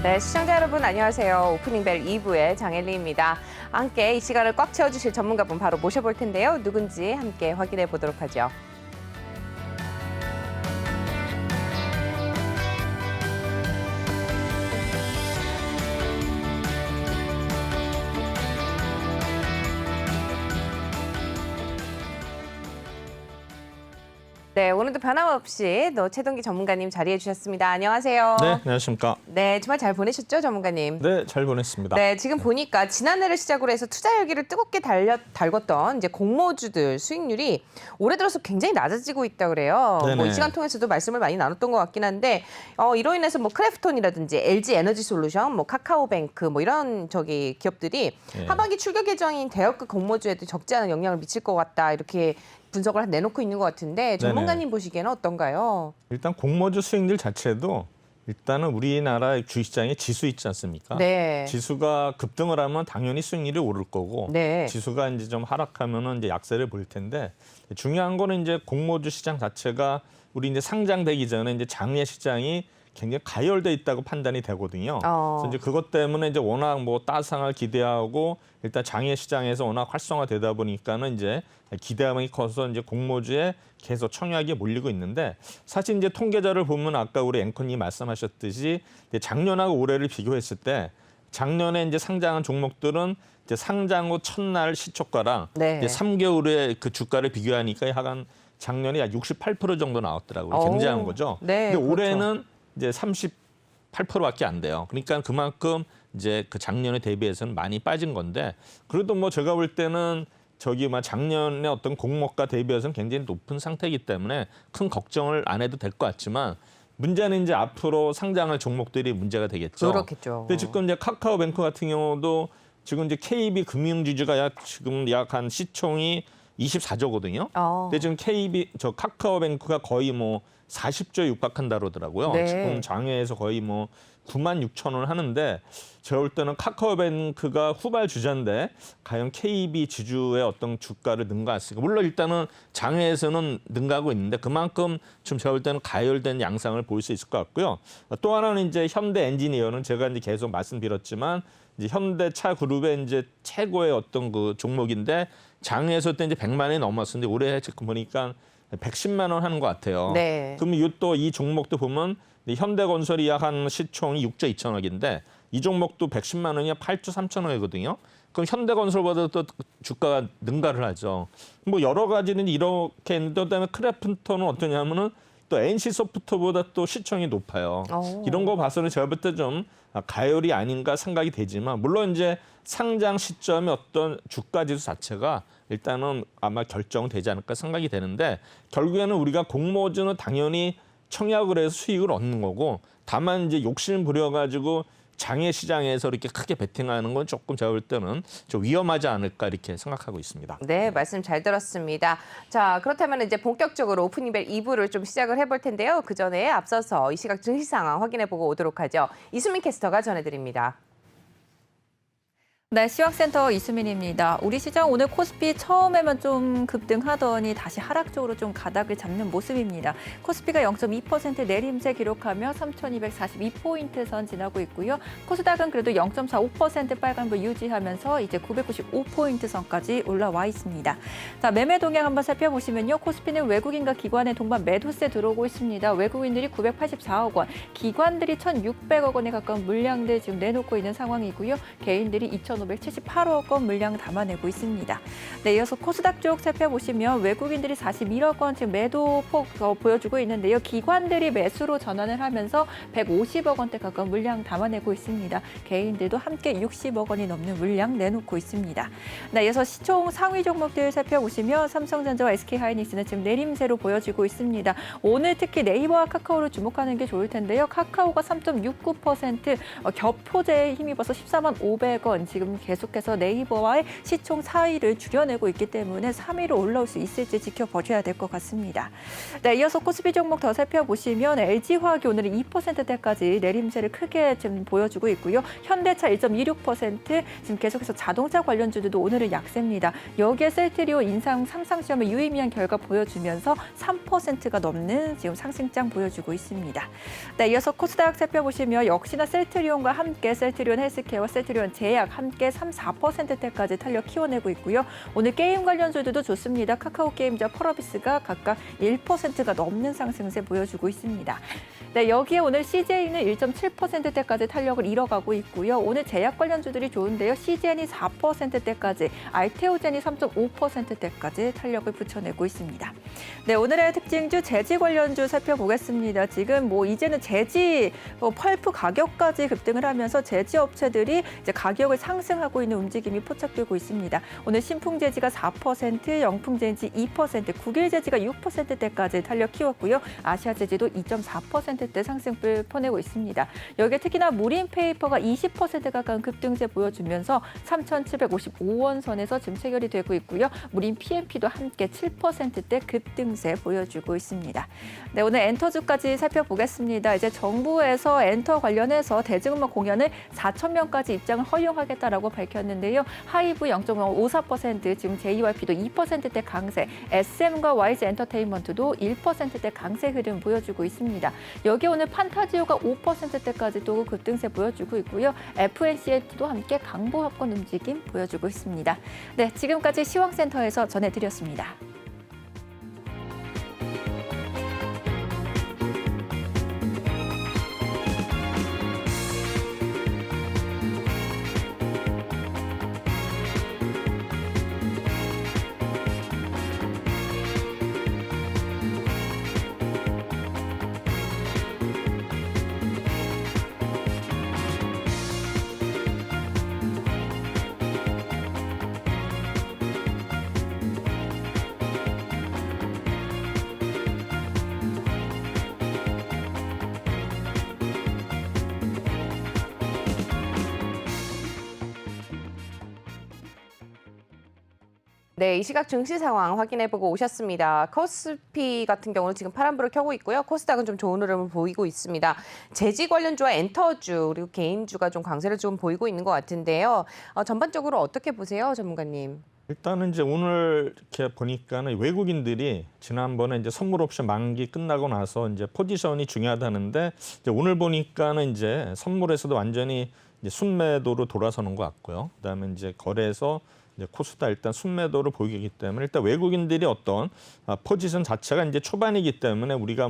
네, 시청자 여러분 안녕하세요. 오프닝벨 2부의 장엘리입니다. 함께 이 시간을 꽉 채워주실 전문가분 바로 모셔볼 텐데요. 누군지 함께 확인해 보도록 하죠. 네, 오늘도 변함없이 또 최동기 전문가님 자리해 주셨습니다. 안녕하세요. 네, 안녕하십니까. 네, 주말 잘 보내셨죠, 전문가님? 네, 잘 보냈습니다. 네, 지금 보니까 지난해를 시작으로 해서 투자 열기를 뜨겁게 달궜던 이제 공모주들 수익률이 올해 들어서 굉장히 낮아지고 있다 그래요. 네네. 뭐 이 시간 통해서도 말씀을 많이 나눴던 것 같긴 한데 이로 인해서 뭐 크래프톤이라든지 LG 에너지 솔루션, 뭐 카카오뱅크 뭐 이런 기업들이 네. 하반기 출격 예정인 대형급 공모주에도 적지 않은 영향을 미칠 것 같다 이렇게 분석을 내놓고 있는 것 같은데 전문가님 보시기에는 어떤가요? 일단 공모주 수익률 자체도 일단은 우리나라 주식시장에 지수 있지 않습니까? 네. 지수가 급등을 하면 당연히 수익률이 오를 거고 네. 지수가 이제 좀 하락하면은 이제 약세를 보일 텐데 중요한 거는 이제 공모주 시장 자체가 우리 이제 상장되기 전에 이제 장외 시장이 굉장히 가열돼 있다고 판단이 되거든요. 그래서 이제 그것 때문에 이제 워낙 뭐 따상을 기대하고 일단 장외 시장에서 워낙 활성화되다 보니까는 이제 기대감이 커서 이제 공모주에 계속 청약이 몰리고 있는데 사실 이제 통계자를 보면 아까 우리 앵커님 말씀하셨듯이 작년하고 올해를 비교했을 때 작년에 이제 상장한 종목들은 이제 상장 후 첫날 시초가랑 네. 이제 3개월의 그 주가를 비교하니까 한 작년에 약 68% 정도 나왔더라고요. 굉장한 거죠. 네, 근데 그렇죠. 올해는 이제 38%밖에 안 돼요. 그러니까 그만큼 이제 그 작년에 대비해서는 많이 빠진 건데 그래도 뭐 제가 볼 때는 작년에 어떤 공모가 대비해서는 굉장히 높은 상태이기 때문에 큰 걱정을 안 해도 될 것 같지만 문제는 이제 앞으로 상장할 종목들이 문제가 되겠죠. 그렇겠죠. 근데 지금 이제 카카오뱅크 같은 경우도 지금 이제 KB 금융지주가 지금 약 한 시총이 24조거든요. 근데 지금 카카오뱅크가 거의 뭐 40조에 육박한다 그러더라고요. 네. 지금 장외에서 거의 뭐 9만 6천 원을 하는데 제가 볼 때는 카카오뱅크가 후발 주자인데 과연 KB 지주의 어떤 주가를 능가했을까? 물론 일단은 장외에서는 능가하고 있는데 그만큼 지금 제가 볼 때는 가열된 양상을 보일 수 있을 것 같고요. 또 하나는 이제 현대 엔지니어는 제가 이제 계속 말씀드렸지만 이제 현대차 그룹의 이제 최고의 어떤 그 종목인데 장외에서 때 이제 100만 원이 넘었었는데 올해 지금 보니까 110만 원 하는 것 같아요. 네. 그러면 또 이 종목도 보면 현대건설이 약 한 시총이 6조 2천억인데 이 종목도 110만 원이 8조 3천억이거든요. 그럼 현대건설보다 또 주가가 능가를 하죠. 뭐 여러 가지는 이렇게 했는데 그다음에 크래프톤은 어떠냐면은 또 NC소프트보다 또 시총이 높아요. 이런 거 봐서는 제가 볼 때 좀 가열이 아닌가 생각이 되지만 물론 이제 상장 시점의 어떤 주가 지수 자체가 일단은 아마 결정되지 않을까 생각이 되는데 결국에는 우리가 공모주는 당연히 청약을 해서 수익을 얻는 거고 다만 이제 욕심 부려가지고 장외 시장에서 이렇게 크게 베팅하는 건 조금 제가 볼 때는 좀 위험하지 않을까 이렇게 생각하고 있습니다. 네, 말씀 잘 들었습니다. 자, 그렇다면 이제 본격적으로 오프닝벨 2부를 좀 시작을 해볼 텐데요. 그 전에 앞서서 이 시각 증시 상황 확인해보고 오도록 하죠. 이수민 캐스터가 전해드립니다. 네, 시황센터 이수민입니다. 우리 시장 오늘 코스피 처음에만 좀 급등하더니 다시 하락적으로 좀 가닥을 잡는 모습입니다. 코스피가 0.2% 내림세 기록하며 3,242포인트 선 지나고 있고요. 코스닥은 그래도 0.45% 빨간불 유지하면서 이제 995포인트 선까지 올라와 있습니다. 자, 매매 동향 한번 살펴보시면요. 코스피는 외국인과 기관의 동반 매도세 들어오고 있습니다. 외국인들이 984억 원, 기관들이 1,600억 원에 가까운 물량들 지금 내놓고 있는 상황이고요. 개인들이 2,578억 원 물량 담아내고 있습니다. 네, 이어서 코스닥 쪽 살펴보시면 외국인들이 41억 원 지금 매도폭 보여주고 있는데요. 기관들이 매수로 전환을 하면서 150억 원대 가까운 물량 담아내고 있습니다. 개인들도 함께 60억 원이 넘는 물량 내놓고 있습니다. 네, 이어서 시총 상위 종목들 살펴보시면 삼성전자와 SK하이닉스는 지금 내림세로 보여지고 있습니다. 오늘 특히 네이버와 카카오를 주목하는 게 좋을 텐데요. 카카오가 3.69% 겹포제에 힘입어서 14만 500원 지금 좀 계속해서 네이버와의 시총 차이를 줄여내고 있기 때문에 3위로 올라올 수 있을지 지켜보셔야 될 것 같습니다. 네, 이어서 코스피 종목 더 살펴보시면 LG화학이 오늘은 2%대까지 내림세를 크게 지금 보여주고 있고요. 현대차 1.26%, 지금 계속해서 자동차 관련주들도 오늘은 약세입니다. 여기에 셀트리온 인상 3상 시험에 유의미한 결과 보여주면서 3%가 넘는 지금 상승장 보여주고 있습니다. 네, 이어서 코스닥 살펴보시면 역시나 셀트리온과 함께 셀트리온 헬스케어와 셀트리온 제약 함께 3, 4%대까지 탄력 키워내고 있고요. 오늘 게임 관련주들도 좋습니다. 카카오게임즈와 펄어비스가 각각 1%가 넘는 상승세 보여주고 있습니다. 네, 여기에 오늘 CJ는 1.7%대까지 탄력을 이뤄가고 있고요. 오늘 제약 관련주들이 좋은데요. CGN이 4%대까지, 알테오젠이 3.5%대까지 탄력을 붙여내고 있습니다. 네, 오늘의 특징주 제지 관련주 살펴보겠습니다. 지금 이제는 제지 펄프 가격까지 급등을 하면서 제지 업체들이 이제 가격을 상승하고 있는 움직임이 포착되고 있습니다. 오늘 신풍제지가 4%, 영풍제지 2%, 국일제지가 6%대까지 탄력 키웠고요. 아시아제지도 2.4%대 상승을 퍼내고 있습니다. 여기에 특히나 무림페이퍼가 20% 가까운 급등세 보여주면서 3,755원 선에서 지금 체결이 되고 있고요. 무림 PMP도 함께 7%대 급등세 보여주고 있습니다. 네, 오늘 엔터주까지 살펴보겠습니다. 이제 정부에서 엔터 관련해서 대중음악 공연을 4,000명까지 입장을 허용하겠다라고 밝혔는데요. 하이브 0.54%, 지금 JYP도 2%대 강세, SM과 YG 엔터테인먼트도 1%대 강세 흐름 보여주고 있습니다. 여기 오늘 판타지오가 5%대까지 또 급등세 보여주고 있고요. FNCF도 함께 강보 합권 움직임 보여주고 있습니다. 네, 지금까지 시황센터에서 전해드렸습니다. 네, 이 시각 증시 상황 확인해보고 오셨습니다. 코스피 같은 경우는 지금 파란불을 켜고 있고요. 코스닥은 좀 좋은 흐름을 보이고 있습니다. 제지 관련주와 엔터주 그리고 개인주가 좀 강세를 좀 보이고 있는 것 같은데요. 전반적으로 어떻게 보세요, 전문가님? 일단은 이제 오늘 이렇게 보니까는 외국인들이 지난번에 이제 선물 옵션 만기 끝나고 나서 이제 포지션이 중요하다는데 이제 오늘 보니까는 이제 선물에서도 완전히 이제 순매도로 돌아서는 것 같고요. 그다음에 이제 거래에서 이제 코스닥 일단 순매도를 보이기 때문에 일단 외국인들이 어떤 포지션 자체가 이제 초반이기 때문에 우리가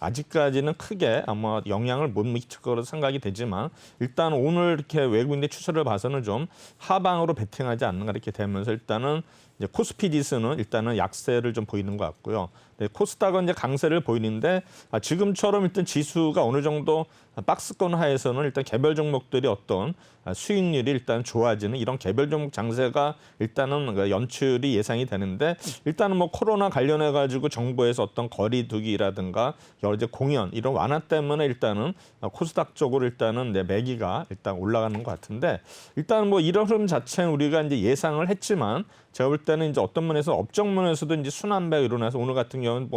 아직까지는 크게 아마 영향을 못 미칠 거로 생각이 되지만 일단 오늘 이렇게 외국인의 추세를 봐서는 좀 하방으로 베팅하지 않는가 이렇게 되면서 일단은 이제 코스피 지수는 일단은 약세를 좀 보이는 것 같고요. 네, 코스닥은 이제 강세를 보이는데 지금처럼 일단 지수가 어느 정도 박스권 하에서는 일단 개별 종목들이 어떤 수익률이 일단 좋아지는 이런 개별 종목 장세가 일단은 연출이 예상이 되는데 일단은 코로나 관련해 가지고 정부에서 어떤 거리두기라든가 여러 이제 공연 이런 완화 때문에 일단은 코스닥 쪽으로 일단은 매기가 일단 올라가는 것 같은데 일단 이런 흐름 자체는 우리가 이제 예상을 했지만 제가 볼 때는 이제 어떤 면에서 업종면에서도 이제 순환매가 일어나서 오늘 같은 경우는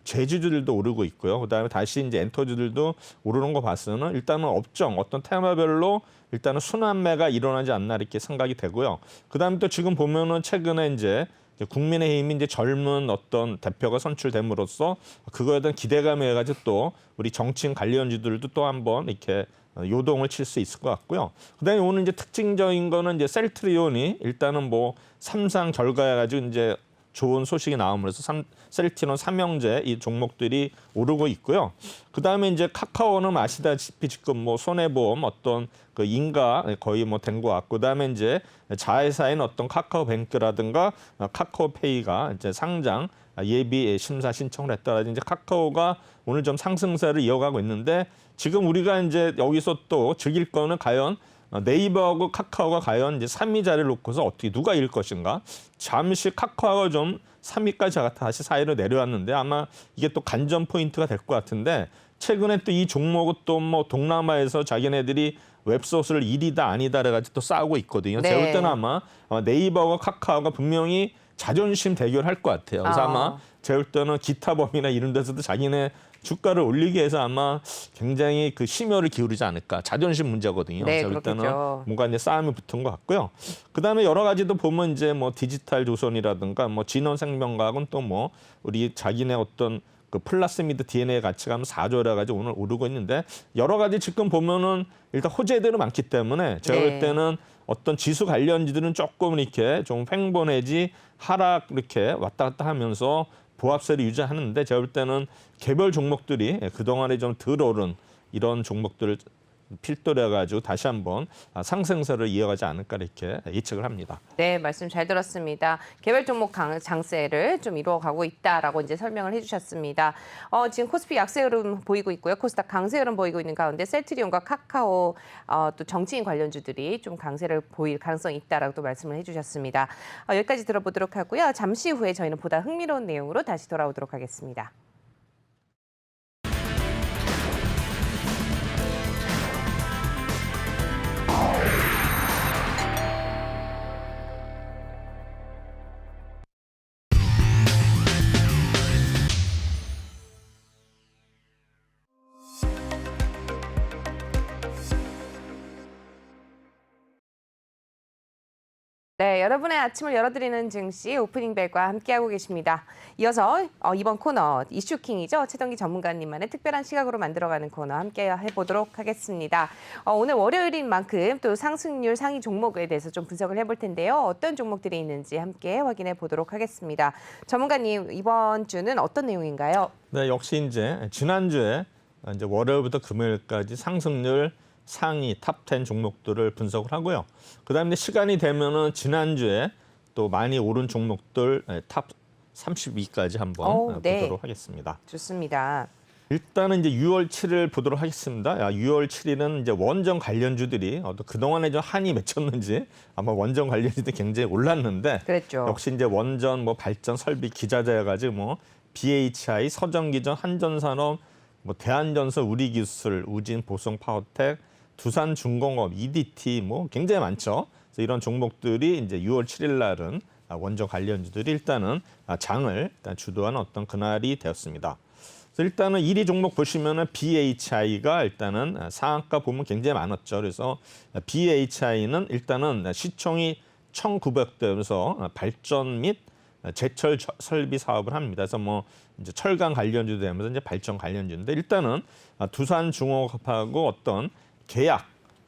제주주들도 오르고 있고요. 그다음에 다시 이제 엔터주들도 오르는 거 봐서는 일단은 업종 어떤 테마별로 일단은 순환매가 일어나지 않나 이렇게 생각이 되고요. 그다음에 또 지금 보면은 최근에 이제 국민의힘이 이제 젊은 어떤 대표가 선출됨으로써 그거에 대한 기대감에 해가지고 또 우리 정치인 관련주들도 또 한번 이렇게 요동을 칠 수 있을 것 같고요. 그다음에 오늘 이제 특징적인 거는 이제 셀트리온이 일단은 3상 결과해 가지고 이제 좋은 소식이 나옴으로써 셀트리온 삼형제 이 종목들이 오르고 있고요. 그다음에 이제 카카오는 아시다시피 지금 손해보험 어떤 그 인가 거의 된 것 같고 그다음에 이제 자회사인 어떤 카카오뱅크라든가 카카오페이가 이제 상장 예비 심사 신청을 했다라든지 이제 카카오가 오늘 좀 상승세를 이어가고 있는데 지금 우리가 이제 여기서 또 즐길 거는 과연 네이버하고 카카오가 과연 이제 3위 자리를 놓고서 어떻게 누가 이길 것인가? 잠시 카카오가 좀 3위까지 다시 4위로 내려왔는데 아마 이게 또 관전 포인트가 될 것 같은데 최근에 또 이 종목은 또 동남아에서 자기네들이 웹소설 1위다 아니다 그래가지고 또 싸우고 있거든요. 네. 제가 볼 때는 아마 네이버와 카카오가 분명히 자존심 대결할 것 같아요. 그래서 아마 제가 볼 때는 기타범이나 이런 데서도 자기네 주가를 올리기 위해서 아마 굉장히 그 심혈을 기울이지 않을까. 자존심 문제거든요. 네, 제가 볼 때는 그렇겠죠. 뭔가 이제 싸움이 붙은 것 같고요. 그다음에 여러 가지도 보면 이제 뭐 디지털 조선이라든가 뭐 진원생명과학은 또 뭐 우리 자기네 어떤 그 플라스미드 DNA 가치가 4조라 가지고 오늘 오르고 있는데 여러 가지 지금 보면은 일단 호재들이 많기 때문에 제가 볼 네. 때는 어떤 지수 관련지들은 조금 이렇게 좀 횡보 내지 하락 이렇게 왔다 갔다 하면서 보합세를 유지하는데 제가 볼 때는 개별 종목들이 그동안에 좀 덜 오른 이런 종목들을 필도려 가지고 다시 한번 상승세를 이어가지 않을까 이렇게 예측을 합니다. 네, 말씀 잘 들었습니다. 개별 종목 장세를 좀 이루어가고 있다라고 이제 설명을 해주셨습니다. 지금 코스피 약세 흐름 보이고 있고요. 코스닥 강세 흐름 보이고 있는 가운데 셀트리온과 카카오 또 정치인 관련주들이 좀 강세를 보일 가능성이 있다라고 또 말씀을 해주셨습니다. 여기까지 들어보도록 하고요. 잠시 후에 저희는 보다 흥미로운 내용으로 다시 돌아오도록 하겠습니다. 네, 여러분의 아침을 열어드리는 증시 오프닝 벨과 함께하고 계십니다. 이어서 이번 코너 이슈킹이죠. 최동기 전문가님만의 특별한 시각으로 만들어가는 코너 함께 해보도록 하겠습니다. 오늘 월요일인 만큼 또 상승률 상위 종목에 대해서 좀 분석을 해볼 텐데요. 어떤 종목들이 있는지 함께 확인해 보도록 하겠습니다. 전문가님, 이번 주는 어떤 내용인가요? 네, 역시 이제 지난주에 이제 월요일부터 금요일까지 상승률 상위 탑10 종목들을 분석을 하고요. 그다음에 시간이 되면은 지난주에 또 많이 오른 종목들 탑 30위까지 한번 네. 보도록 하겠습니다. 좋습니다. 일단은 이제 6월 7일 보도록 하겠습니다. 6월 7일은 이제 원전 관련주들이 그동안에 좀 한이 맺혔는지 아마 원전 관련주들이 굉장히 올랐는데 그랬죠. 역시 이제 원전 뭐 발전 설비 기자재 가지고 뭐 BHI, 서전기전, 한전산업, 뭐 대한전설, 우리기술, 우진, 보성, 파워텍, 두산중공업, EDT 뭐 굉장히 많죠. 그래서 이런 종목들이 이제 6월 7일 날은 원전 관련주들이 일단은 장을 일단 주도하는 어떤 그날이 되었습니다. 그래서 일단은 1위 종목 보시면은 BHI가 일단은 상한가 보면 굉장히 많았죠. 그래서 BHI는 일단은 시총이 1,900대면서 발전 및 제철 설비 사업을 합니다. 그래서 뭐 이제 철강 관련주도 되면서 이제 발전 관련주인데 일단은 두산중공업하고 어떤 계약이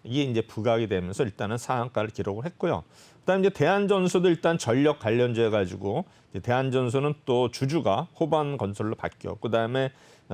이제 부각이 되면서 일단은 상한가를 기록을 했고요. 그다음 이제 대한전소도 일단 전력 관련주해 가지고 대한전소는 또 주주가 호반건설로 바뀌었고 그다음에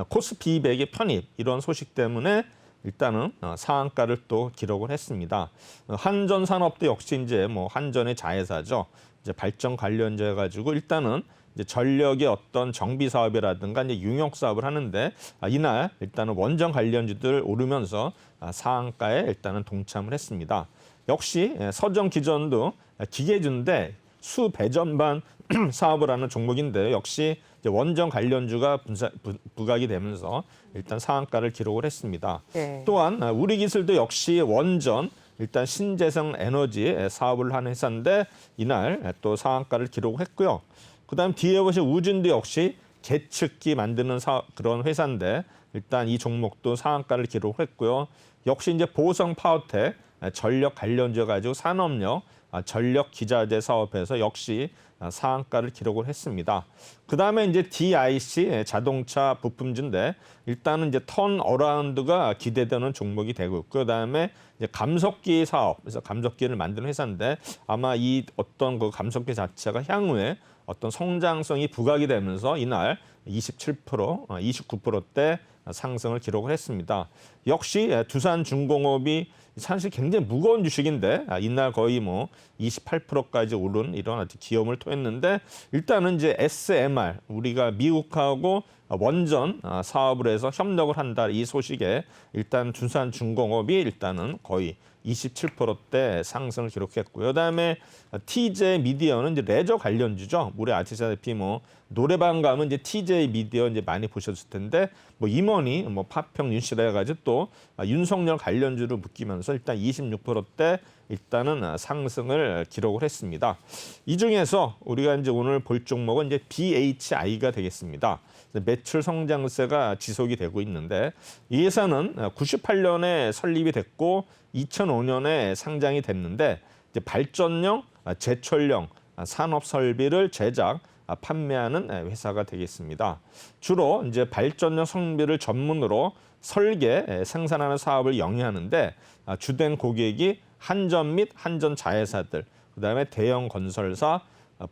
코스피 200의 편입 이런 소식 때문에 일단은 상한가를 또 기록을 했습니다. 한전산업도 역시 이제 뭐 한전의 자회사죠. 이제 발전 관련주해 가지고 일단은 이제 전력의 어떤 정비 사업이라든가 이제 융역 사업을 하는데 이날 일단은 원전 관련주들 오르면서 상한가에 일단은 동참을 했습니다. 역시 서정 기전도 기계주인데 수배전반 사업을 하는 종목인데 역시 이제 원전 관련주가 부각이 되면서 일단 상한가를 기록을 했습니다. 네. 또한 우리기술도 역시 원전 일단 신재생 에너지 사업을 하는 회사인데 이날 또 상한가를 기록했고요. 그다음 뒤에 보신 우진도 역시 계측기 만드는 그런 회사인데 일단 이 종목도 상한가를 기록했고요. 역시 이제 보성 파워텍 전력 관련주여 가지고 산업력 전력 기자재 사업에서 역시 상한가를 기록을 했습니다. 그다음에 이제 DIC 자동차 부품주인데 일단은 이제 턴어라운드가 기대되는 종목이 되고 있고 그다음에 이제 감속기 사업 그래서 감속기를 만드는 회사인데 아마 이 어떤 그 감속기 자체가 향후에 어떤 성장성이 부각이 되면서 이날 27%, 29%대 상승을 기록을 했습니다. 역시 두산중공업이 사실 굉장히 무거운 주식인데 이날 거의 뭐 28%까지 오른 이런 아주 기염을 토했는데 일단은 이제 SMR 우리가 미국하고 원전 사업을 해서 협력을 한다 이 소식에 일단 두산중공업이 일단은 거의 27%대 상승을 기록했고요. 그다음에 TJ 미디어는 이제 레저 관련주죠. 우리 아시다시피 뭐 노래방 가면 이제 TJ 미디어 이제 많이 보셨을 텐데 뭐 임원이 뭐 파평 윤씨라 해가지고 또 여기도 윤석열 관련주를 묶이면서 일단 26%대 일단은 상승을 기록을 했습니다. 이 중에서 우리가 이제 오늘 볼 종목은 이제 BHI가 되겠습니다. 매출 성장세가 지속이 되고 있는데 이 회사는 98년에 설립이 됐고 2005년에 상장이 됐는데 이제 발전용, 제철용 산업 설비를 제작, 판매하는 회사가 되겠습니다. 주로 이제 발전용 설비를 전문으로 설계, 생산하는 사업을 영위하는데 주된 고객이 한전 및 한전 자회사들, 그다음에 대형 건설사,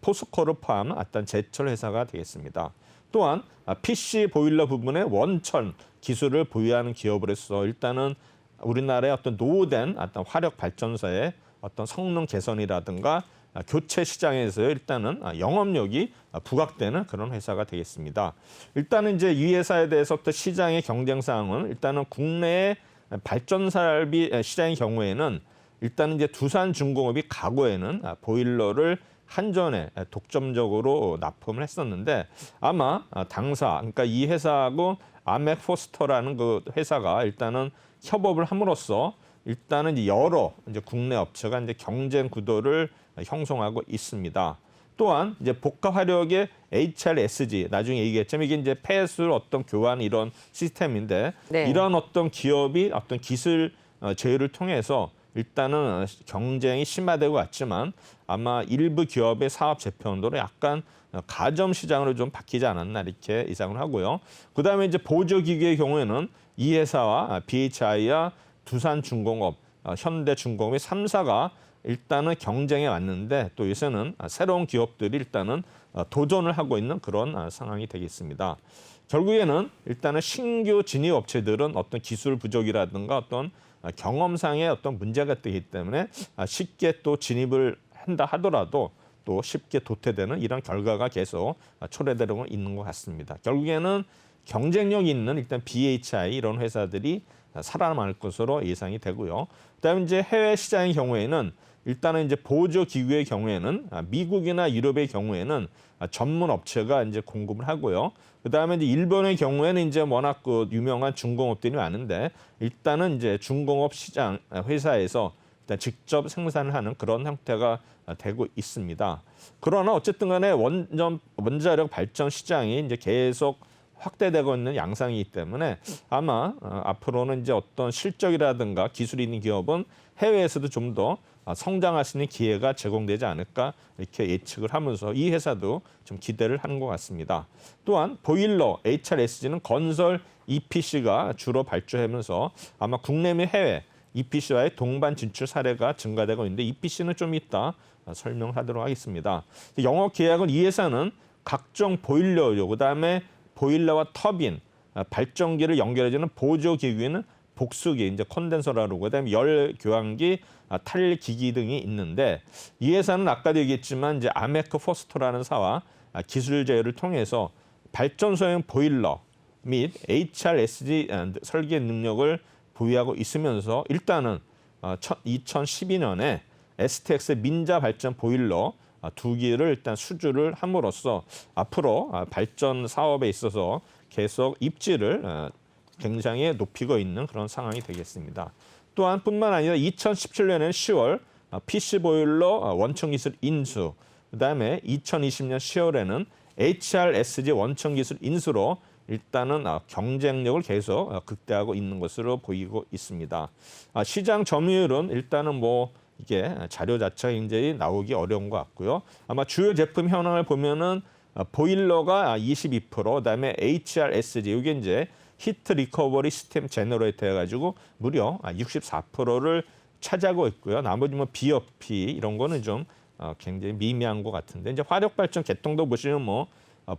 포스코를 포함한 어떤 제철 회사가 되겠습니다. 또한 PC 보일러 부분의 원천 기술을 보유하는 기업으로서 일단은 우리나라의 어떤 노후된 어떤 화력 발전소의 어떤 성능 개선이라든가 교체 시장에서 일단은 영업력이 부각되는 그런 회사가 되겠습니다. 일단은 이제 이 회사에 대해서 또 시장의 경쟁 사항은 일단은 국내의 발전설비 시장의 경우에는 일단은 이제 두산중공업이 과거에는 보일러를 한전에 독점적으로 납품을 했었는데 아마 당사 그러니까 이 회사하고 아멕포스터라는 그 회사가 일단은 협업을 함으로써 일단은 이제 여러 이제 국내 업체가 이제 경쟁 구도를 형성하고 있습니다. 또한 이제 복합 화력의 HRSG 나중에 얘기했지만 이게 이제 폐술 어떤 교환 이런 시스템인데 네. 이런 어떤 기업이 어떤 기술 제휴를 통해서 일단은 경쟁이 심화되고 왔지만 아마 일부 기업의 사업 재편도로 약간 가점 시장으로 좀 바뀌지 않았나 이렇게 예상을 하고요. 그다음에 이제 보조기기의 경우에는 이 회사와 BHI와 두산중공업, 현대중공업의 3사가 일단은 경쟁에 왔는데 또 요새는 새로운 기업들이 일단은 도전을 하고 있는 그런 상황이 되겠습니다. 결국에는 일단은 신규 진입 업체들은 어떤 기술 부족이라든가 어떤 경험상의 어떤 문제가 되기 때문에 쉽게 또 진입을 한다 하더라도 또 쉽게 도태되는 이런 결과가 계속 초래되고 있는 것 같습니다. 결국에는 경쟁력 있는 일단 BHI 이런 회사들이 살아남을 것으로 예상이 되고요. 그다음에 이제 해외 시장의 경우에는 일단은 이제 보조 기구의 경우에는 미국이나 유럽의 경우에는 전문 업체가 이제 공급을 하고요. 그다음에 이제 일본의 경우에는 이제 워낙 그 유명한 중공업들이 많은데 일단은 이제 중공업 시장 회사에서 일단 직접 생산을 하는 그런 형태가 되고 있습니다. 그러나 어쨌든 간에 원자력 발전 시장이 이제 계속 확대되고 있는 양상이기 때문에 아마 앞으로는 이제 어떤 실적이라든가 기술이 있는 기업은 해외에서도 좀 더 성장할 수 있는 기회가 제공되지 않을까 이렇게 예측을 하면서 이 회사도 좀 기대를 하는 것 같습니다. 또한 보일러 HRSG는 건설 EPC가 주로 발주하면서 아마 국내 및 해외 EPC와의 동반 진출 사례가 증가되고 있는데 EPC는 좀 이따 설명하도록 하겠습니다. 영업 계약은 이 회사는 각종 보일러요, 그다음에 보일러와 터빈, 발전기를 연결해주는 보조기구에는 복수기, 이제 콘덴서라고 그다음에 열 교환기, 탈기기 등이 있는데 이 회사는 아까도 얘기했지만 이제 아메크 포스터라는 사와 기술 제휴를 통해서 발전소형 보일러 및 HRSG 설계 능력을 보유하고 있으면서 일단은 2012년에 STX 민자 발전 보일러 2기를 일단 수주를 함으로써 앞으로 발전 사업에 있어서 계속 입지를 굉장히 높이고 있는 그런 상황이 되겠습니다. 또한 뿐만 아니라 2017년에는 10월 PC 보일러 원천 기술 인수, 그다음에 2020년 10월에는 HRSG 원천 기술 인수로 일단은 경쟁력을 계속 극대화하고 있는 것으로 보이고 있습니다. 시장 점유율은 일단은 뭐 이게 자료 자체가 굉장히 나오기 어려운 것 같고요. 아마 주요 제품 현황을 보면은 보일러가 22%, 그다음에 HRSG 이게 이제 히트 리커버리 시스템 제너레이터 해가지고 무려 64%를 차지하고 있고요. 나머지 뭐 BOP 이런 거는 좀 굉장히 미미한 것 같은데 이제 화력 발전 계통도 보시면 뭐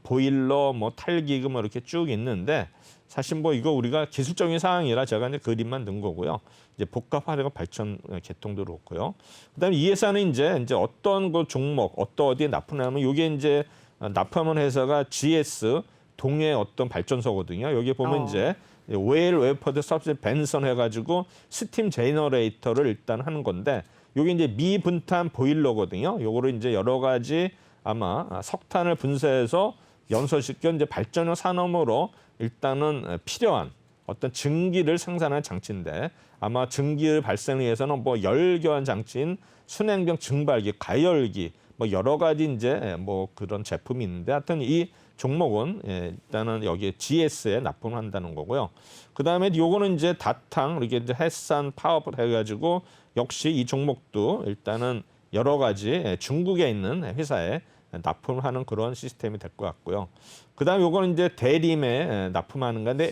보일러, 뭐 탈기구 뭐 이렇게 쭉 있는데 사실 뭐 이거 우리가 기술적인 사항이라 제가 이제 그림만 넣은 거고요. 이제 복합 화력 발전 계통도 그렇고요. 그다음에 이 회사는 이제 어떤 그 종목, 어디에 납품하면 이게 이제 납품하는 회사가 GS 동해 어떤 발전소거든요. 여기 보면 이제 웨일 웨퍼드 서브스 벤선 해가지고 스팀 제너레이터를 일단 하는 건데 이게 이제 미분탄 보일러거든요. 요거를 이제 여러 가지 아마 석탄을 분쇄해서 연소시켜 이제 발전용 산업으로 일단은 필요한 어떤 증기를 생산하는 장치인데 아마 증기를 발생을 위해서는 뭐 열교환 장치인 순행병 증발기, 가열기 뭐 여러 가지 이제 뭐 그런 제품이 있는데 하여튼 이 종목은 일단은 여기에 GS에 납품을 한다는 거고요. 그다음에 요거는 이제 다탕 이렇게 이제 햇산 파워풀 해가지고 역시 이 종목도 일단은 여러 가지 중국에 있는 회사에 납품을 하는 그런 시스템이 될 것 같고요. 그다음에 요거는 이제 대림에 납품하는 건데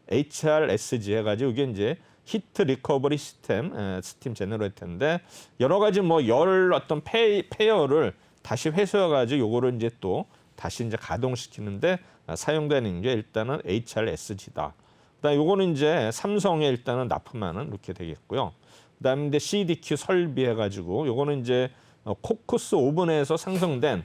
HRSG 해가지고 이게 이제 히트 리커버리 시스템, 스팀 제너레이터인데 여러 가지 뭐 열 어떤 페어를 다시 회수해가지고 요거를 이제 또 다시 이제 가동시키는데 사용되는 게 일단은 HRSG다. 그다음 요거는 이제 삼성에 일단은 납품하는 이렇게 되겠고요. 그다음에 이제 CDQ 설비해가지고 요거는 이제 코쿠스 오븐에서 생성된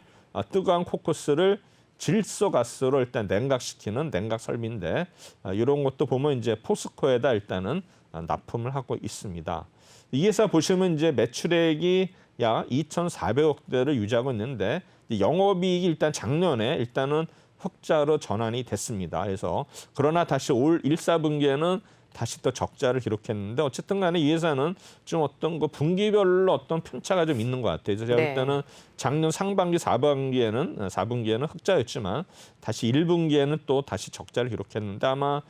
뜨거운 코쿠스를 질소 가스로 일단 냉각시키는 냉각 설비인데 이런 것도 보면 이제 포스코에다 일단은 납품을 하고 있습니다. 이 회사 보시면 이제 매출액이 약 2,400억대를 유지하고 있는데 영업이익이 일단 작년에 일단은 흑자로 전환이 됐습니다. 그래서 그러나 다시 올 1, 4분기에는 다시 또 적자를 기록했는데 어쨌든 간에 이 회사는 좀 어떤 그 분기별로 어떤 편차가 좀 있는 것 같아요. 그래서 제가 볼 때는 작년 상반기 4분기에는 흑자였지만 다시 1분기에는 또 다시 적자를 기록했는데 아마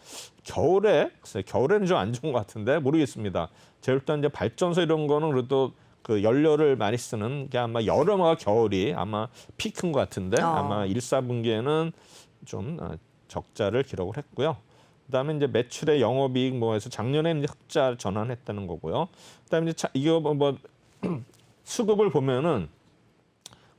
겨울에는 좀 안 좋은 것 같은데 모르겠습니다. 제가 볼 때는 이제 발전소 이런 거는 그래도 그 연료를 많이 쓰는 게 아마 여름과 겨울이 아마 피크인 것 같은데 아마 1, 4분기에는 좀 적자를 기록을 했고요. 그다음에 이제 매출의 영업이익 뭐해서 작년에 이제 흑자 전환했다는 거고요. 그다음에 이제 이거 뭐 수급을 보면은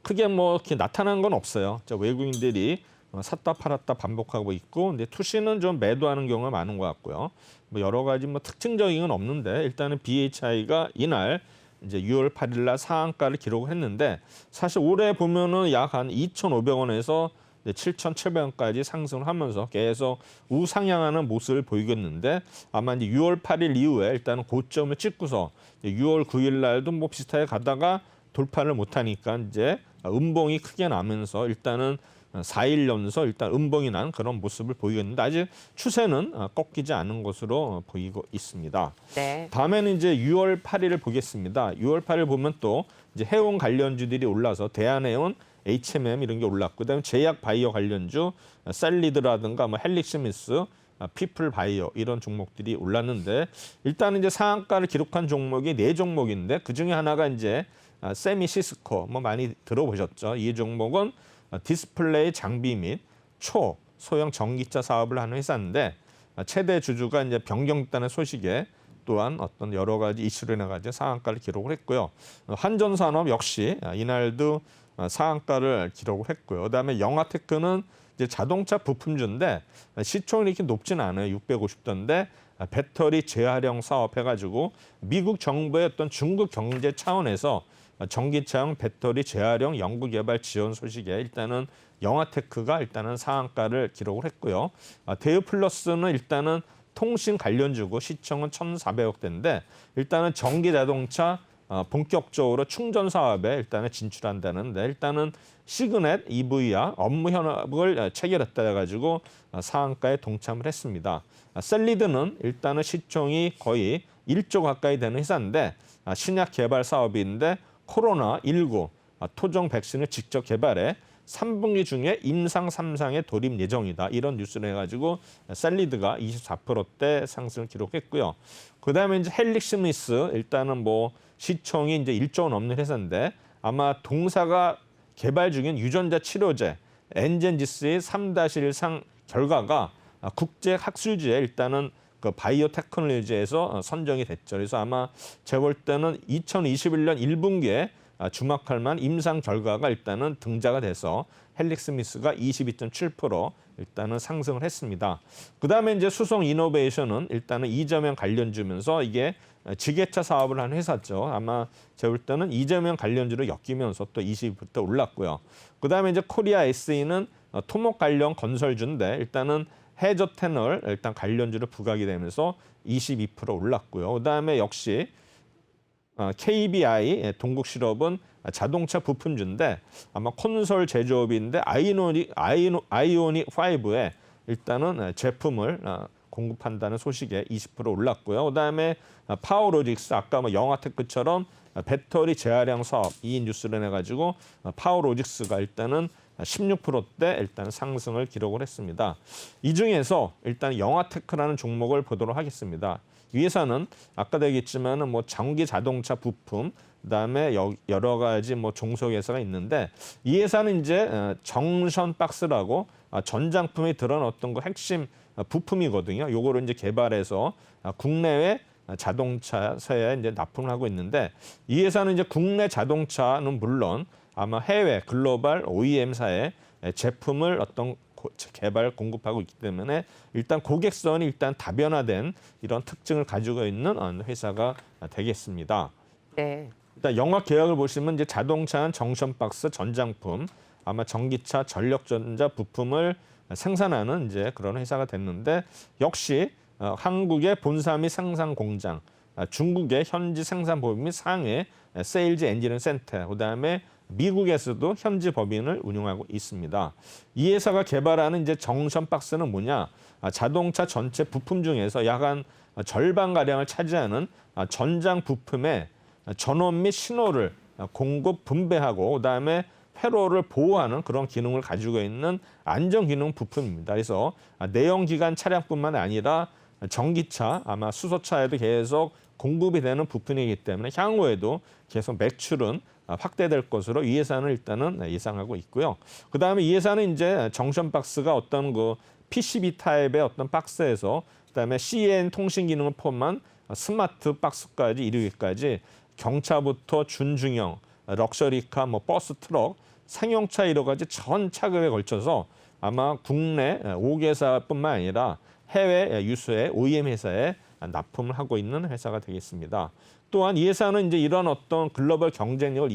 크게 뭐 이렇게 나타난 건 없어요. 외국인들이 샀다 팔았다 반복하고 있고, 근데 투시는 좀 매도하는 경우가 많은 것 같고요. 뭐 여러 가지 뭐 특징적인 건 없는데 일단은 BHI가 이날 이제 6월 8일 날 상한가를 기록을 했는데 사실 올해 보면은 약 한 2,500원에서 7,700원까지 상승을 하면서 계속 우상향하는 모습을 보이겠는데 아마 이제 6월 8일 이후에 일단은 고점을 찍고서 6월 9일 날도 뭐 비슷하게 가다가 돌파를 못하니까 이제 음봉이 크게 나면서 일단은 4일 연속 일단 음봉이 난 그런 모습을 보이겠는데 아직 추세는 꺾이지 않은 것으로 보이고 있습니다. 네. 다음에는 이제 6월 8일을 보겠습니다. 6월 8일 보면 또 이제 해운 관련주들이 올라서 대한해운, HMM 이런 게 올랐고, 그다음에 제약 바이오 관련주 셀리드라든가 뭐 헬릭스미스, 피플 바이오 이런 종목들이 올랐는데 일단은 이제 상한가를 기록한 종목이 4종목인데 그 중에 하나가 이제 세미 시스코 뭐 많이 들어보셨죠? 이 종목은 디스플레이 장비 및 소형 전기차 사업을 하는 회사인데 최대 주주가 이제 변경됐다는 소식에 또한 어떤 여러 가지 이슈로 인해 가지고 상한가를 기록을 했고요. 한전산업 역시 이날도 상한가를 기록을 했고요. 그다음에 영화테크는 이제 자동차 부품주인데 시총이 이렇게 높지는 않아요. 650도인데 배터리 재활용 사업 해가지고 미국 정부의 어떤 중국 경제 차원에서 전기차용 배터리 재활용 연구개발 지원 소식에 일단은 영화테크가 일단은 상한가를 기록을 했고요. 대우플러스는 일단은 통신 관련주고 시총은 1,400억대인데 일단은 전기자동차 본격적으로 충전 사업에 일단은 진출한다는데 일단은 시그넷 EV와 업무 협약을 체결했다 해가지고 상한가에 동참을 했습니다. 셀리드는 일단은 시총이 거의 1조 가까이 되는 회사인데 신약 개발 사업인데 코로나19 토종 백신을 직접 개발해 3분기 중에 임상 3상에 돌입 예정이다. 이런 뉴스를 해가지고 셀리드가 24%대 상승을 기록했고요. 그다음에 이제 헬릭스미스 일단은 뭐 시총이 이제 1조 원 넘는 회사인데 아마 동사가 개발 중인 유전자 치료제 엔젠지스의 3-1상 결과가 국제 학술지에 일단은 그 바이오 테크놀로지에서 선정이 됐죠. 그래서 아마 제가 볼 때는 2021년 1분기에 주목할 만한 임상 결과가 일단은 등장가 돼서 헬릭스미스가 22.7% 일단은 상승을 했습니다. 그다음에 이제 수송 이노베이션은 일단은 이재명 관련주면서 이게 지게차 사업을 하는 회사죠. 아마 제가 볼 때는 이재명 관련주로 엮이면서 또 22% 올랐고요. 그다음에 이제 코리아 SE는 토목 관련 건설주인데 일단은 해저테널 일단 관련주로 부각이 되면서 22% 올랐고요. 그다음에 역시 KBI 동국실업은 자동차 부품주인데 아마 콘솔 제조업인데 아이오닉 5에 일단은 제품을 공급한다는 소식에 20% 올랐고요. 그다음에 파워로직스 아까 뭐 영화테크처럼 배터리 재활용 사업 이 뉴스를 해가지고 파워로직스가 일단은 16%대 일단 상승을 기록을 했습니다. 이 중에서 일단 영화테크라는 종목을 보도록 하겠습니다. 이 회사는 아까도 얘기했지만은 뭐 전기 자동차 부품 그다음에 여러 가지 뭐 종속 회사가 있는데 이 회사는 이제 정션 박스라고 전장품에 들어간 어떤 거 핵심 부품이거든요. 요거를 이제 개발해서 국내외 자동차사에 이제 납품을 하고 있는데 이 회사는 이제 국내 자동차는 물론 아마 해외 글로벌 OEM사의 제품을 어떤 개발 공급하고 있기 때문에 일단 고객선이 일단 다변화된 이런 특징을 가지고 있는 회사가 되겠습니다. 네. 일단 영업 계약을 보시면 이제 자동차는 정션 박스 전장품 아마 전기차 전력전자 부품을 생산하는 이제 그런 회사가 됐는데 역시 한국의 본사 및 생산 공장, 중국의 현지 생산 법인 및 상해 세일즈 엔지니어링 센터, 그다음에 미국에서도 현지 법인을 운영하고 있습니다. 이 회사가 개발하는 이제 정션 박스는 뭐냐? 자동차 전체 부품 중에서 약 한 절반 가량을 차지하는 전장 부품의 전원 및 신호를 공급 분배하고 그다음에 회로를 보호하는 그런 기능을 가지고 있는 안전 기능 부품입니다. 그래서 내연 기관 차량뿐만 아니라 전기차, 아마 수소차에도 계속 공급이 되는 부품이기 때문에 향후에도 계속 매출은 확대될 것으로 이 회사는 일단은 예상하고 있고요. 그다음에 이 회사는 이제 정션 박스가 어떤 그 PCB 타입의 어떤 박스에서 그다음에 CN 통신 기능을 포함한 스마트 박스까지 이르기까지 경차부터 준중형, 럭셔리카, 뭐 버스, 트럭, 상용차 여러 가지 전 차급에 걸쳐서 아마 국내 5개사뿐만 아니라 해외 유수의 OEM 회사에 납품을 하고 있는 회사가 되겠습니다. 또한 이 회사는 이제 이런 어떤 글로벌 경쟁력을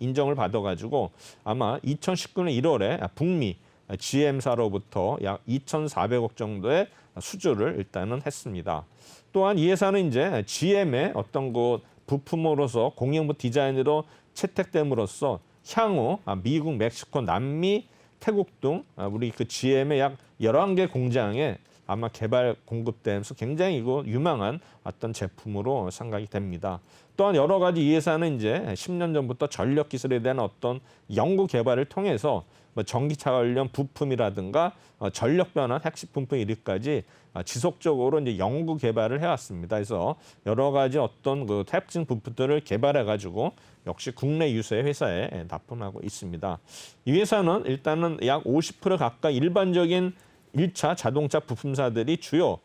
인정을 받아가지고 아마 2019년 1월에 북미 GM사로부터 약 2,400억 정도의 수주를 일단은 했습니다. 또한 이 회사는 이제 GM의 어떤 그 부품으로서 공용부 디자인으로 채택됨으로써 향후 미국, 멕시코, 남미, 태국 등 우리 그 GM의 약 11개 공장에 아마 개발 공급되면서 굉장히 이거 유망한 어떤 제품으로 생각이 됩니다. 또한 여러 가지 이 회사는 이제 10년 전부터 전력 기술에 대한 어떤 연구 개발을 통해서 뭐 전기차 관련 부품이라든가 전력 변환 핵심 부품 이르기까지 지속적으로 이제 연구 개발을 해왔습니다. 그래서 여러 가지 어떤 그 특징 부품들을 개발해가지고 역시 국내 유수의 회사에 납품하고 있습니다. 이 회사는 일단은 약 50% 가까이 일반적인 1차 자동차 부품사들이 주로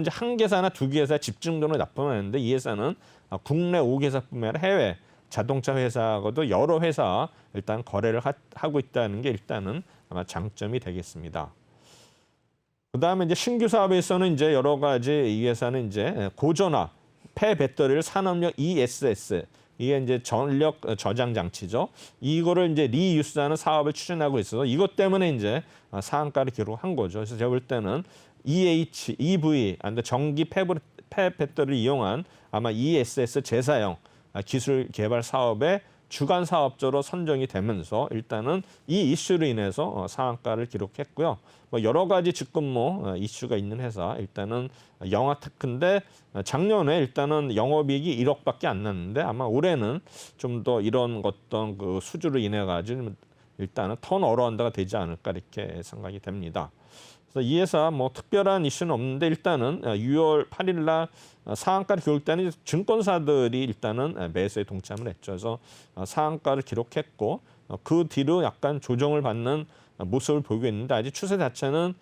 이제 한 개사나 두 개사 집중적으로 납품하는데 이 회사는 국내 5개사뿐만 아니라 해외 자동차 회사하고도 여러 회사 일단 거래를 하고 있다는 게 일단은 아마 장점이 되겠습니다. 그다음에 이제 신규 사업에서는 이제 여러 가지 이 회사는 이제 고전화 폐 배터리를 산업용 ESS 이게 이제 전력 저장 장치죠. 이거를 이제 리유스하는 사업을 추진하고 있어서 이것 때문에 이제 상한가를 기록한 거죠. 그래서 제가 볼 때는 EV, 전기 폐 배터리를 이용한 아마 ESS 재사용 기술 개발 사업의 주간 사업자로 선정이 되면서 일단은 이 이슈로 인해서 상한가를 기록했고요. 뭐 여러 가지 직근무 이슈가 있는 회사 일단은 영화테크인데 작년에 일단은 영업이익이 1억밖에 안 났는데 아마 올해는 좀 더 이런 어떤 그 수주로 인해 가지고 일단은 턴어라운드가 되지 않을까 이렇게 생각이 됩니다. 그래서 이 회사 뭐 특별한 이슈는 없는데 일단은 6월 8일 날 상한가를 기록할 때는 증권사들이 일단은 매수에 동참을 했죠. 그래서 상한가를 기록했고 그 뒤로 약간 조정을 받는 모습을 보이고 있는데 아직 추세 자체는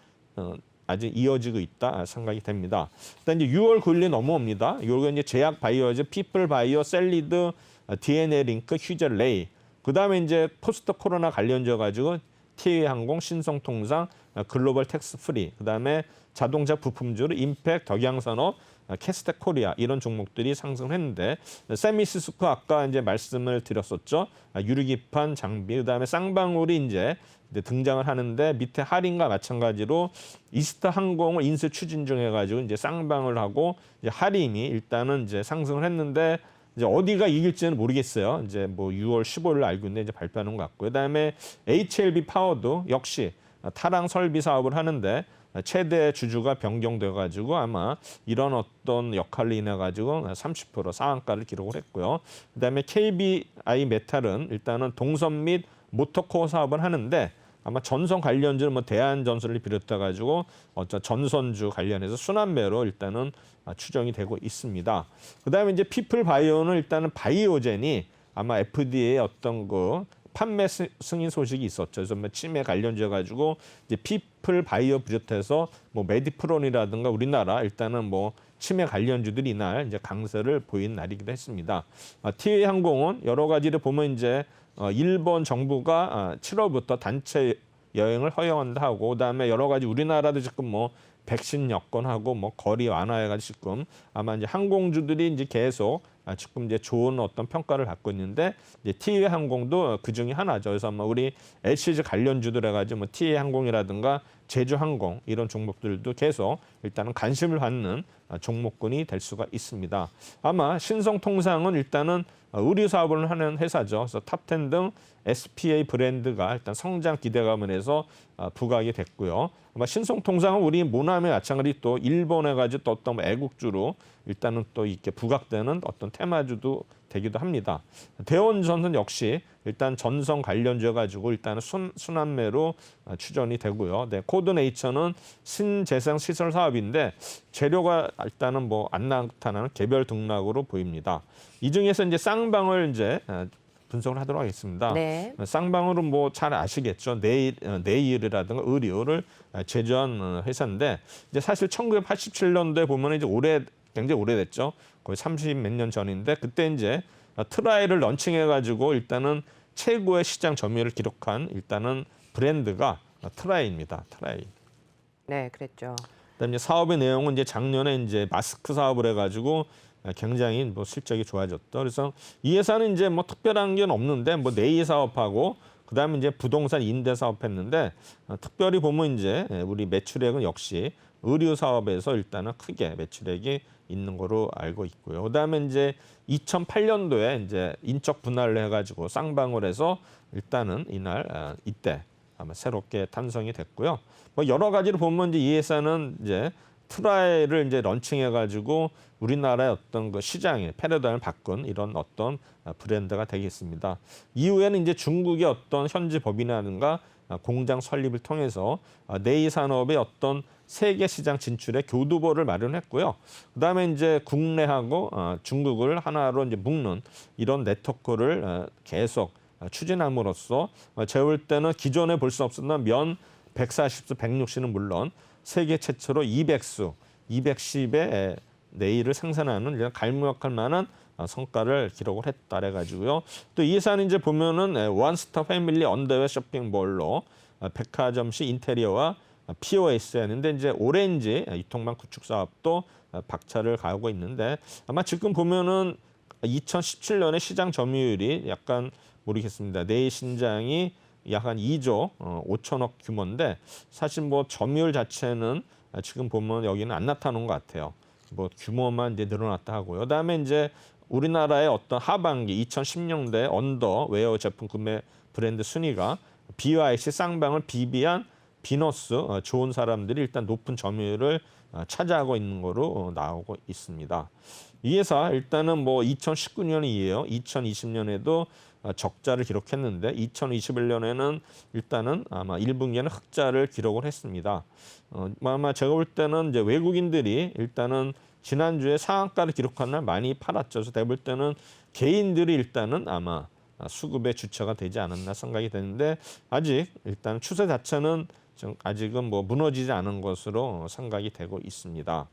아직 이어지고 있다 생각이 됩니다. 일단 이제 6월 9일이 넘어옵니다. 이거 이제 제약 바이오즈, 피플 바이오, 셀리드, DNA 링크, 휴젤레이. 그다음에 이제 포스트 코로나 관련져 가지고 티웨이항공, 신성통상, 글로벌 텍스 프리, 그다음에 자동차 부품주로 임팩, 덕양산업, 캐스텍 코리아 이런 종목들이 상승했는데 세미시스코 아까 이제 말씀을 드렸었죠. 유리기판 장비, 그다음에 쌍방울이 이제 등장을 하는데 밑에 할인과 마찬가지로 이스타 항공을 인수 추진 중해 가지고 이제 쌍방을 하고 이제 할인이 일단은 이제 상승을 했는데 이제 어디가 이길지는 모르겠어요. 이제 뭐 6월 15일 알고 있는데 이제 발표하는 것 같고요. 그다음에 HLB 파워도 역시 타랑 설비 사업을 하는데 최대 주주가 변경돼 가지고 아마 이런 어떤 역할로 인해 가지고 30% 상한가를 기록을 했고요. 그다음에 KBI 메탈은 일단은 동선 및 모터코어 사업을 하는데 아마 전선 관련주는 뭐 대한전선을 비롯해 가지고 전선주 관련해서 순환매로 일단은 추정이 되고 있습니다. 그다음에 이제 피플바이오는 일단은 바이오젠이 아마 FDA 어떤 그 판매 승인 소식이 있었죠. 그래서 뭐 치매 관련주여 가지고 이제 피플바이오 비롯해서 뭐 메디프론이라든가 우리나라 일단은 뭐 치매 관련주들이 이날 이제 강세를 보인 날이기도 했습니다. TA 항공은 여러 가지를 보면 이제 일본 정부가 7월부터 단체 여행을 허용한다 하고 그다음에 여러 가지 우리나라도 지금 뭐 백신 여건하고 뭐 거리 완화해가지고 지금 아마 이제 항공주들이 이제 계속 지금 이제 좋은 어떤 평가를 받고 있는데 이제 TA 항공도 그 중에 하나죠. 그래서 아마 우리 LCG 관련주들 해가지고 뭐 TA 항공이라든가 제주항공 이런 종목들도 계속 일단은 관심을 받는 종목군이 될 수가 있습니다. 아마 신성통상은 일단은 의류 사업을 하는 회사죠. 그래서 탑10 등 SPA 브랜드가 일단 성장 기대감을 해서 부각이 됐고요. 아마 신성통상은 우리 모나미 마찬가지 또 일본에 가지고 또 어떤 애국주로 일단은 또 이렇게 부각되는 어떤 테마주도 되기도 합니다. 대원전선 역시 일단 전선 관련주여 가지고 일단은 순환매로 추정이 되고요. 네, 코드네이처는 신재생 시설 사업인데 재료가 일단은 뭐 안 나타나는 개별 등락으로 보입니다. 이 중에서 이제 쌍방을 이제 분석을 하도록 하겠습니다. 네. 쌍방울은 뭐 잘 아시겠죠. 네일이라든가 의류를 제조한 회사인데 이제 사실 1987년도에 보면 이제 굉장히 오래됐죠. 거의 30 몇 년 전인데 그때 이제 트라이를 런칭해가지고 일단은 최고의 시장 점유율을 기록한 일단은 브랜드가 트라이입니다. 트라이. 네, 그랬죠. 그다음에 이제 사업의 내용은 이제 작년에 이제 마스크 사업을 해가지고 굉장히 뭐 실적이 좋아졌다. 그래서 이 회사는 이제 뭐 특별한 게 없는데 뭐 네일 사업하고 그다음에 이제 부동산 임대 사업했는데 특별히 보면 이제 우리 매출액은 역시 의류 사업에서 일단은 크게 매출액이 있는 거로 알고 있고요. 그다음에 이제 2008년도에 이제 인적 분할을 해가지고 쌍방울 해서 일단은 이날 이때 아마 새롭게 탄생이 됐고요. 뭐 여러 가지로 보면 이제 이 회사는 이제 트라이를 이제 런칭해가지고 우리나라의 어떤 그 시장의 패러다임을 바꾼 이런 어떤 브랜드가 되겠습니다. 이후에는 이제 중국의 어떤 현지 법인이라든가 공장 설립을 통해서 네일 산업의 어떤 세계 시장 진출에 교두보를 마련했고요. 그다음에 이제 국내하고 중국을 하나로 이제 묶는 이런 네트워크를 계속 추진함으로써 제가 볼 때는 기존에 볼 수 없었던 면 140수, 160수는 물론 세계 최초로 200수, 210의 네일을 생산하는 이런 갈무역할 만한 성과를 기록을 했다 해가지고요. 또 이 회사는 이제 보면은 원스톱 패밀리 언더웨어 쇼핑몰로 백화점식 인테리어와 POS였는데 이제 오렌지 유통망 구축 사업도 박차를 가하고 있는데 아마 지금 보면은 2017년에 시장 점유율이 약간 모르겠습니다. 네일 신장이 약 한 2조 5천억 규모인데 사실 뭐 점유율 자체는 지금 보면 여기는 안 나타나는 것 같아요. 뭐 규모만 이제 늘어났다 하고요. 그다음에 이제 우리나라의 어떤 하반기 2010년대 언더웨어 제품 구매 브랜드 순위가 BYC 쌍방을 비비한 비너스 좋은 사람들이 일단 높은 점유율을 차지하고 있는 거로 나오고 있습니다. 이 회사 일단은 뭐 2019년이에요. 2020년에도 적자를 기록했는데 2021년에는 일단은 아마 1분기에는 흑자를 기록을 했습니다. 아마 제가 볼 때는 이제 외국인들이 일단은 지난주에 상한가를 기록한 날 많이 팔았죠. 그래서 제가 볼 때는 개인들이 일단은 아마 수급의 주체가 되지 않았나 생각이 되는데 아직 일단 추세 자체는 아직은 뭐 무너지지 않은 것으로 생각이 되고 있습니다.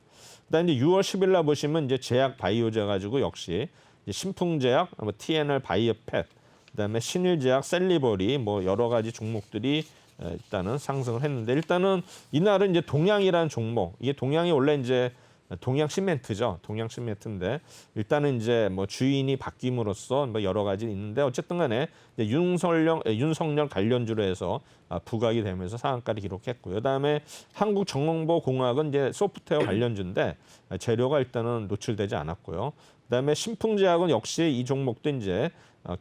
그다음 이제 6월 10일 날 보시면 이제 제약 바이오제 가지고 역시 신풍제약, 뭐 TNR 바이오팻, 그다음에 신일제약, 셀리버리 뭐 여러 가지 종목들이 일단은 상승을 했는데 일단은 이날은 이제 동양이라는 종목, 이게 동양이 원래 이제 동양 시멘트죠. 동양 시멘트인데 일단은 이제 뭐 주인이 바뀜으로써 뭐 여러 가지 있는데 어쨌든 간에 윤석열 관련주로 해서 부각이 되면서 상한가를 기록했고요. 그다음에 한국정보공학은 이제 소프트웨어 관련주인데 재료가 일단은 노출되지 않았고요. 그다음에 신풍제약은 역시 이 종목도 이제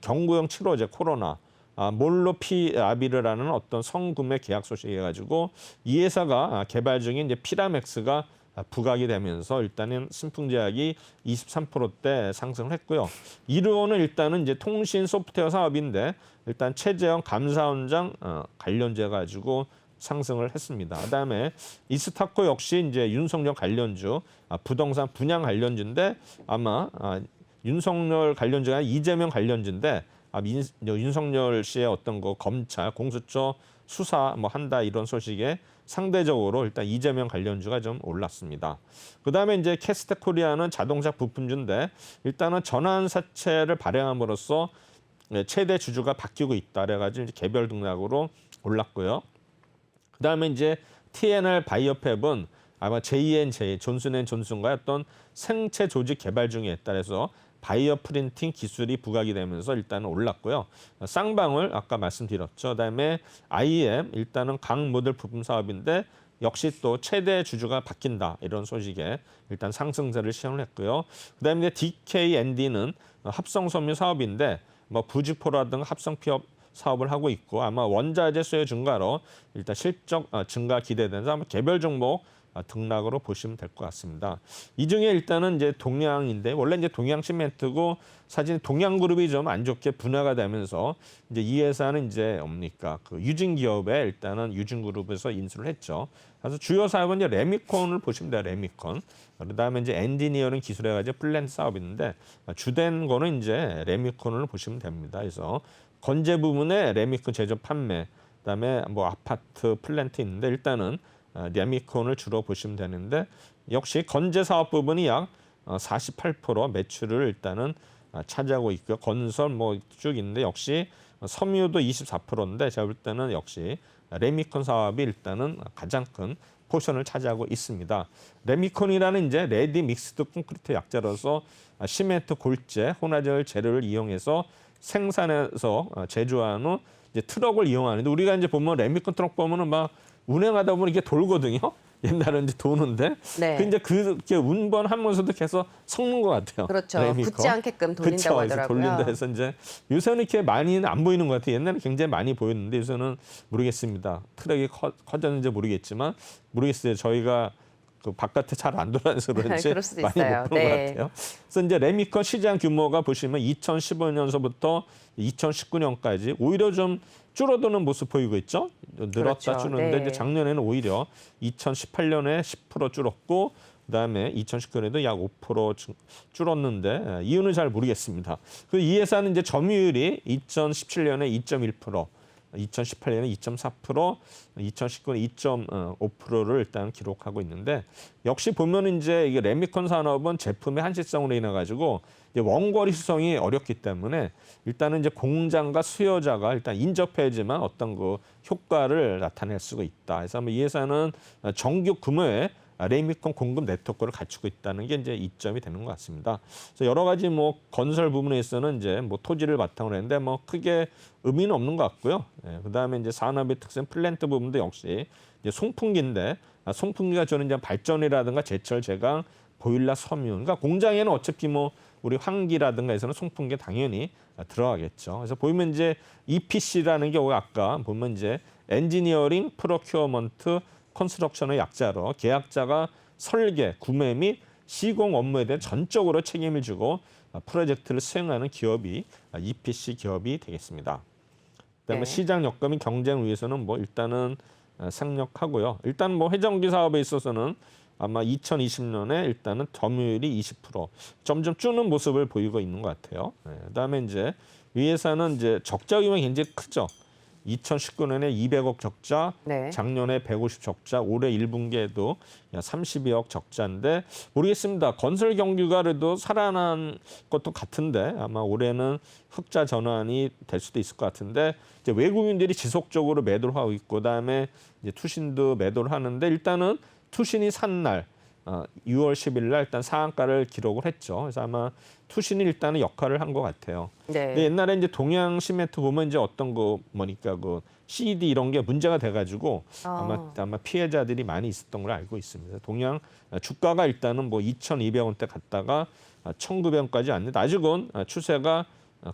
경구용 치료제 코로나 몰노피라비르라는 어떤 성구매 계약 소식이 가지고 이 회사가 개발 중인 이제 피라맥스가 부각이 되면서 일단은 신풍제약이 23%대 상승을 했고요. 이르온은 일단은 이제 통신 소프트웨어 사업인데 일단 최재형 감사원장 관련돼 가지고 상승을 했습니다. 그다음에 이스타코 역시 이제 윤석열 관련주, 부동산 분양 관련주인데 아마 윤석열 관련주가 아니라 이재명 관련주인데 윤석열 씨의 어떤 거 검찰 공수처 수사 뭐 한다 이런 소식에 상대적으로 일단 이재명 관련주가 좀 올랐습니다. 그다음에 이제 캐스트 코리아는 자동차 부품주인데 일단은 전환사채를 발행함으로써 최대 주주가 바뀌고 있다. 그래가지고 이제 개별 등락으로 올랐고요. 그다음에 이제 TNR 바이오팹은 아마 J&J 존슨앤존슨과 어떤 생체 조직 개발 중에 있다. 그래서 바이오 프린팅 기술이 부각이 되면서 일단은 올랐고요. 쌍방울 아까 말씀드렸죠. 그다음에 IM 일단은 강 모델 부품 사업인데 역시 또 최대 주주가 바뀐다 이런 소식에 일단 상승세를 시현을 했고요. 그다음에 DKND는 합성 섬유 사업인데 뭐 부직포라든가 합성 피업 사업을 하고 있고 아마 원자재 수요 증가로 일단 실적 증가 기대되면서 아마 개별 종목 등락으로 보시면 될 것 같습니다. 이 중에 일단은 이제 동양인데 원래 이제 동양시멘트고 사실 동양그룹이 좀 안 좋게 분화가 되면서 이제 이 회사는 이제 뭡니까 그 유진기업에 일단은 유진그룹에서 인수를 했죠. 그래서 주요 사업은 이제 레미콘을 보시면 돼요. 레미콘. 그다음에 이제 엔지니어링 기술에 가지고 플랜트 사업이 있는데 주된 거는 이제 레미콘을 보시면 됩니다. 그래서 건재 부분에 레미콘 제조 판매, 그다음에 뭐 아파트 플랜트 있는데 일단은 레미콘을 주로 보시면 되는데 역시 건재 사업 부분이 약 48% 매출을 일단은 차지하고 있고요. 건설 뭐 쭉 있는데 역시 섬유도 24%인데 제가 볼 때는 역시 레미콘 사업이 일단은 가장 큰 포션을 차지하고 있습니다. 레미콘이라는 이제 레디 믹스드 콘크리트 약자로서 시멘트 골재, 혼화절 재료를 이용해서 생산해서 제조하는 이제 트럭을 이용하는데 우리가 이제 보면 레미콘 트럭 보면은 막 운행하다 보면 이게 돌거든요. 옛날에 이제 도는데 네. 근데 그게 운반하면서도 계속 섞는 것 같아요. 그렇죠. 레미콘. 붙지 않게끔 돌린다고 그쵸, 하더라고요. 돌린다 해서 이제 요새는 이렇게 많이는 안 보이는 것 같아요. 옛날에 굉장히 많이 보였는데 요새는 모르겠습니다. 트럭이 커졌는지 모르겠지만 모르겠어요. 저희가 그 바깥에 잘 안 돌아서 그런지 그럴 수도 많이 있어요. 못 본 것 네. 같아요. 그래서 이제 레미콘 시장 규모가 보시면 2015년서부터 2019년까지 오히려 좀 줄어드는 모습 보이고 있죠. 늘었다 그렇죠. 줄었는데 네. 이제 작년에는 오히려 2018년에 10% 줄었고 그다음에 2019년에도 약 5% 줄었는데 이유는 잘 모르겠습니다. 그 이 회사는 이제 점유율이 2017년에 2.1%, 2018년에 2.4%, 2019년에 2.5%를 일단 기록하고 있는데 역시 보면 이제 이게 레미콘 산업은 제품의 한시성으로 인해 가지고 원거리 수송이 어렵기 때문에 일단은 이제 공장과 수요자가 일단 인접해야지만 어떤 그 효과를 나타낼 수가 있다. 그래서 이 회사는 정규 규모의 레미콘 공급 네트워크를 갖추고 있다는 게 이제 이점이 되는 것 같습니다. 그래서 여러 가지 뭐 건설 부분에서는 이제 뭐 토지를 바탕으로 했는데 뭐 크게 의미는 없는 것 같고요. 그다음에 이제 산업의 특성 플랜트 부분도 역시 이제 송풍기인데 송풍기가 주는 이제 발전이라든가 제철 제강 보일러 섬유. 그러니까 공장에는 어차피 뭐 우리 환기라든가 해서는 송풍기 당연히 들어가겠죠. 그래서 보면 이제 EPC라는 게 아까 보면 이제 엔지니어링 프로큐어먼트 컨스트럭션의 약자로 계약자가 설계, 구매 및 시공 업무에 대해 전적으로 책임을 지고 프로젝트를 수행하는 기업이 EPC 기업이 되겠습니다. 그다음에 네. 시장 여건 및 경쟁을 위해서는 뭐 일단은 생략하고요. 일단 뭐 회전기 사업에 있어서는 아마 2020년에 일단은 점유율이 20% 점점 줄는 모습을 보이고 있는 것 같아요. 그다음에 이제 이 회사는 이제 적자 규모가 굉장히 크죠. 2019년에 200억 적자, 네. 작년에 150 적자, 올해 1분기에도 32억 적자인데 모르겠습니다. 건설 경기가 그래도 살아난 것도 같은데 아마 올해는 흑자 전환이 될 수도 있을 것 같은데 이제 외국인들이 지속적으로 매도를 하고 있고 그다음에 이제 투신도 매도를 하는데 일단은 투신이 산 날 6월 10일 날 일단 상한가를 기록을 했죠. 그래서 아마 투신이 일단은 역할을 한 것 같아요. 네. 근데 옛날에 이제 동양 시멘트 보면 이제 어떤 거 뭐니까 그 CD 이런 게 문제가 돼가지고 아마 피해자들이 많이 있었던 걸 알고 있습니다. 동양 주가가 일단은 뭐 2,200원대 갔다가 1,900원까지 왔는데 아직은 추세가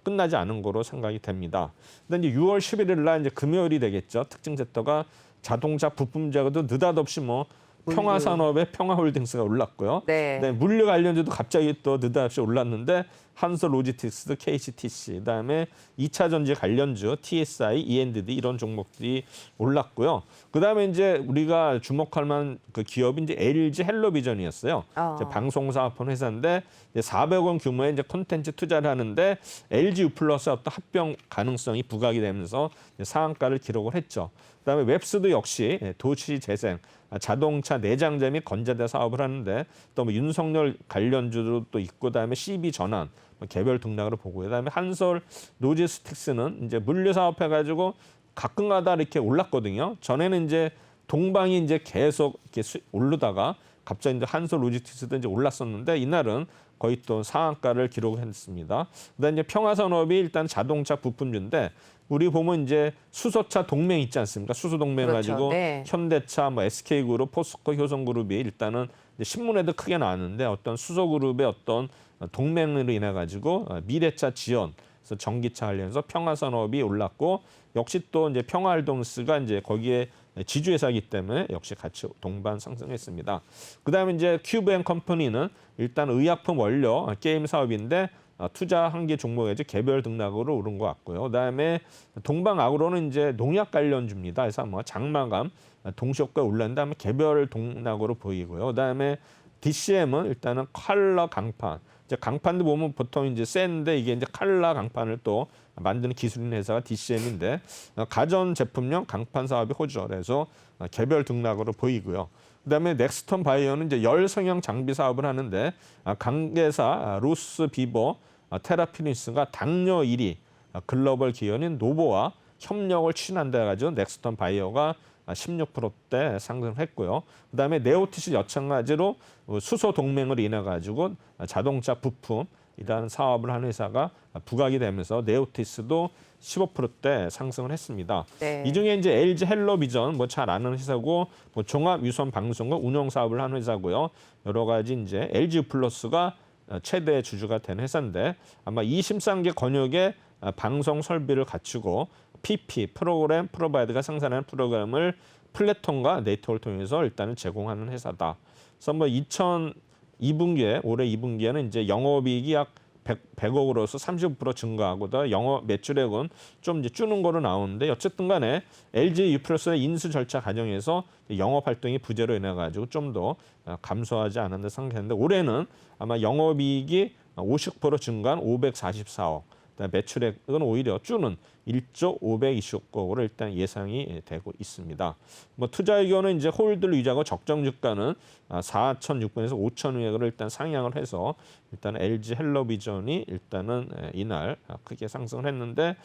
끝나지 않은 거로 생각이 됩니다. 근데 이제 6월 11일 날 이제 금요일이 되겠죠. 특징 섹터가 자동차 부품주가도 느닷없이 뭐 평화산업의 평화홀딩스가 올랐고요. 네. 네, 물류 관련주도 갑자기 또 느닷없이 올랐는데 한솔로지스틱스, KCTC, 그다음에 2차 전지 관련주 TSI, E&D 이런 종목들이 올랐고요. 그다음에 이제 우리가 주목할 만한 그 기업이 이제 LG 헬로비전이었어요. 이제 방송사업하는 회사인데 이제 400원 규모의 이제 콘텐츠 투자를 하는데 LG U+의 어떤 합병 가능성이 부각이 되면서 이제 상한가를 기록을 했죠. 그다음에 웹스도 역시 도시재생, 자동차 내장재 및 건자재 사업을 하는데 또 뭐 윤석열 관련주도 또 있고 그다음에 CB 전환 개별 등락으로 보고요. 그다음에 한솔 로지스틱스는 이제 물류 사업 해가지고 가끔가다 이렇게 올랐거든요. 전에는 이제 동방이 이제 계속 이렇게 오르다가 갑자기 이제 한솔 로지스틱스도 이제 올랐었는데 이날은 거의 또 상한가를 기록했습니다. 그다음에 이제 평화산업이 일단 자동차 부품주인데 우리 보면 이제 수소차 동맹 있지 않습니까? 수소 동맹 그렇죠. 가지고 네. 현대차, 뭐 SK그룹, 포스코, 효성그룹이 일단은 이제 신문에도 크게 나왔는데 어떤 수소그룹의 어떤 동맹으로 인해 가지고 미래차 지원, 그래서 전기차 관련해서 평화산업이 올랐고 역시 또 이제 평화알동스가 이제 거기에 지주회사이기 때문에 역시 같이 동반 상승했습니다. 그다음에 이제 큐브앤컴퍼니는 일단 의약품 원료 게임 사업인데 투자 한계 종목에 이제 개별 등락으로 오른 것 같고요. 그다음에 동방아그로는 이제 농약 관련주입니다. 그래서 뭐 장마감 동시효과 올랐는데 아마 개별 등락으로 보이고요. 그다음에 DCM은 일단은 칼라 강판. 이제 강판도 보면 보통 이제 센데 이게 이제 칼라 강판을 또 만드는 기술인 회사가 DCM인데 가전 제품용 강판 사업이 호조. 그래서 개별 등락으로 보이고요. 그다음에 넥스턴 바이오는 이제 열 성형 장비 사업을 하는데 관계사 로스 비버 테라피니스가 당뇨 1위 글로벌 기업인 노보와 협력을 추진한다 해가지고 넥스턴 바이오가 16%대 상승했고요. 그다음에 네오티스 마찬가지로 수소 동맹을 인해 가지고 자동차 부품이라는 사업을 하는 회사가 부각이 되면서 네오티스도 15%대 상승을 했습니다. 네. 이 중에 이제 LG 헬로비전 뭐 잘 아는 회사고 뭐 종합 유선 방송국 운영 사업을 하는 회사고요. 여러 가지 이제 LG 플러스가 최대 주주가 된 회사인데 아마 23개 권역의 방송 설비를 갖추고 PP 프로그램 프로바이더가 생산하는 프로그램을 플랫폼과 네트워크를 통해서 일단은 제공하는 회사다. 그래서 뭐 2002분기에 올해 2분기에는 이제 영업이익이 약 100억으로서 35% 증가하고 더 영업 매출액은 좀 이제 줄는 거로 나오는데 어쨌든 간에 LG U+의 인수 절차 과정에서 영업 활동이 부재로 인해 가지고 좀 더 감소하지 않았나 생각했는데 올해는 아마 영업이익이 50% 증가한 544억. 매출액은 오히려 주는 1조 520억으로 일단 예상이 되고 있습니다. 뭐 투자 의견은 이제 홀드를 유지하고 적정 주가는 4,600원에서 5,000원으로 일단 상향을 해서 일단 LG 헬로비전이 일단은 이날 크게 상승을 했는데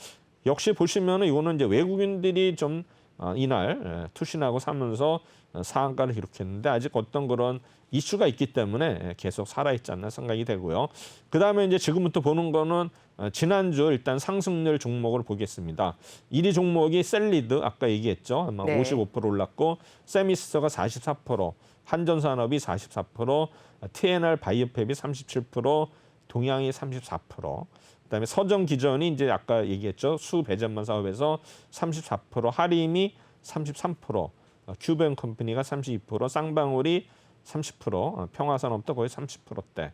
역시 보시면은 이거는 이제 외국인들이 좀 이날 투신하고 사면서 상한가를 기록했는데 아직 어떤 그런 이슈가 있기 때문에 계속 살아있지 않나 생각이 되고요. 그다음에 이제 지금부터 보는 거는 지난주 일단 상승률 종목을 보겠습니다. 1위 종목이 셀리드 아까 얘기했죠. 아마 네. 55% 올랐고 세미스터가 44%, 한전산업이 44%, TNR 바이오팹이 37%, 동양이 34%. 그다음에 서정기전이 이제 아까 얘기했죠. 수배전만 사업에서 34%, 하림이 33%, 큐브앤컴퍼니가 32%, 쌍방울이 30%, 평화산업도 거의 30%대.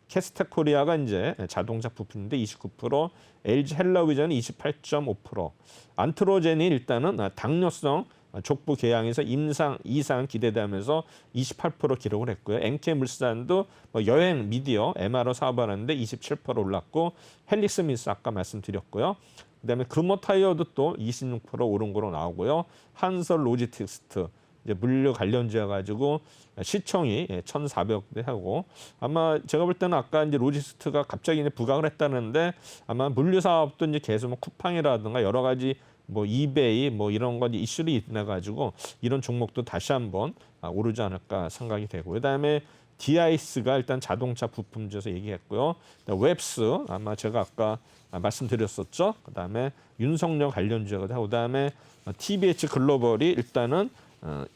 캐스텍 코리아가 이제 자동차 부품인데 29%, LG 헬로비전이 28.5%. 안트로젠이 일단은 당뇨성 족부 개양에서 임상 이상 기대되면서 28% 기록을 했고요. 엔케물산도 뭐 여행 미디어 MRO 사업을 하는데 27% 올랐고 헬릭스 미스 아까 말씀드렸고요. 그다음에 금호타이어도 또 26% 오른 거로 나오고요. 한솔 로지스틱스 이제 물류 관련주여 가지고 시총이 1,400대 하고 아마 제가 볼 때는 아까 이제 로지스트가 갑자기 이제 부각을 했다는데 아마 물류 사업도 이제 계속 뭐 쿠팡이라든가 여러 가지 뭐 이베이 뭐 이런 건 이슈를 인해 가지고 이런 종목도 다시 한번 오르지 않을까 생각이 되고 그다음에 디아이스가 일단 자동차 부품주에서 얘기했고요. 웹스 아마 제가 아까 말씀드렸었죠. 그다음에 윤석열 관련주가 하고 그다음에 TBH 글로벌이 일단은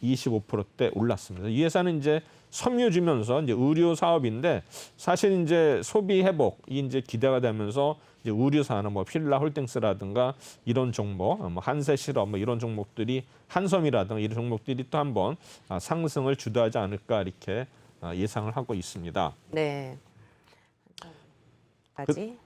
25%대 올랐습니다. 이 회사는 이제 섬유 주면서 이제 의료 사업인데 사실 이제 소비 회복이 이제 기대가 되면서 이제 의류사나 뭐 필라홀딩스라든가 이런 종목, 뭐 한세실업 뭐 이런 종목들이 한섬이라든가 이런 종목들이 또 한번 상승을 주도하지 않을까 이렇게 예상을 하고 있습니다. 네.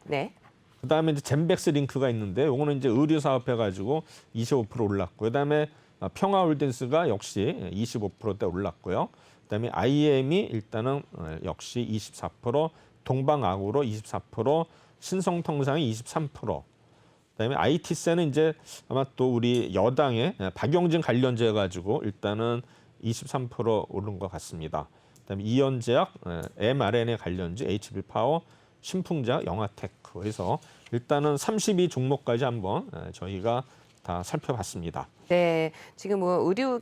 네. 그다음에 이제 젠백스 링크가 있는데 요거는 이제 의류 사업 해가지고 25% 올랐고 그다음에 평화홀딩스가 역시 25%대 올랐고요. 그다음에 IM이 일단은 역시 24%, 동방아그로 24%, 신성통상이 23%. 그다음에 IT세는 이제 아마 또 우리 여당의 박용진 관련주 해가지고 일단은 23% 오른 것 같습니다. 그다음에 이연제약, mRNA 관련주, HB파워, 신풍제약, 영화테크 해서 일단은 32 종목까지 한번 저희가 다 살펴봤습니다. 네, 지금 뭐 의류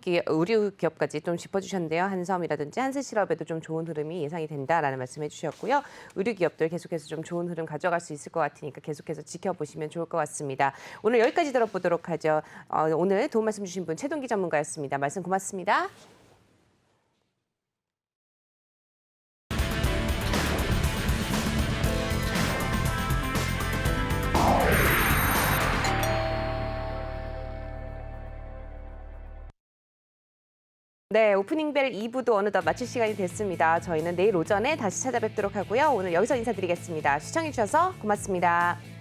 기업까지 좀 짚어주셨는데요. 한섬이라든지 한세실업에도 좀 좋은 흐름이 예상이 된다라는 말씀해 주셨고요. 의류 기업들 계속해서 좀 좋은 흐름 가져갈 수 있을 것 같으니까 계속해서 지켜보시면 좋을 것 같습니다. 오늘 여기까지 들어보도록 하죠. 오늘 도움 말씀 주신 분 최동기 전문가였습니다. 말씀 고맙습니다. 네, 오프닝벨 2부도 어느덧 마칠 시간이 됐습니다. 저희는 내일 오전에 다시 찾아뵙도록 하고요. 오늘 여기서 인사드리겠습니다. 시청해주셔서 고맙습니다.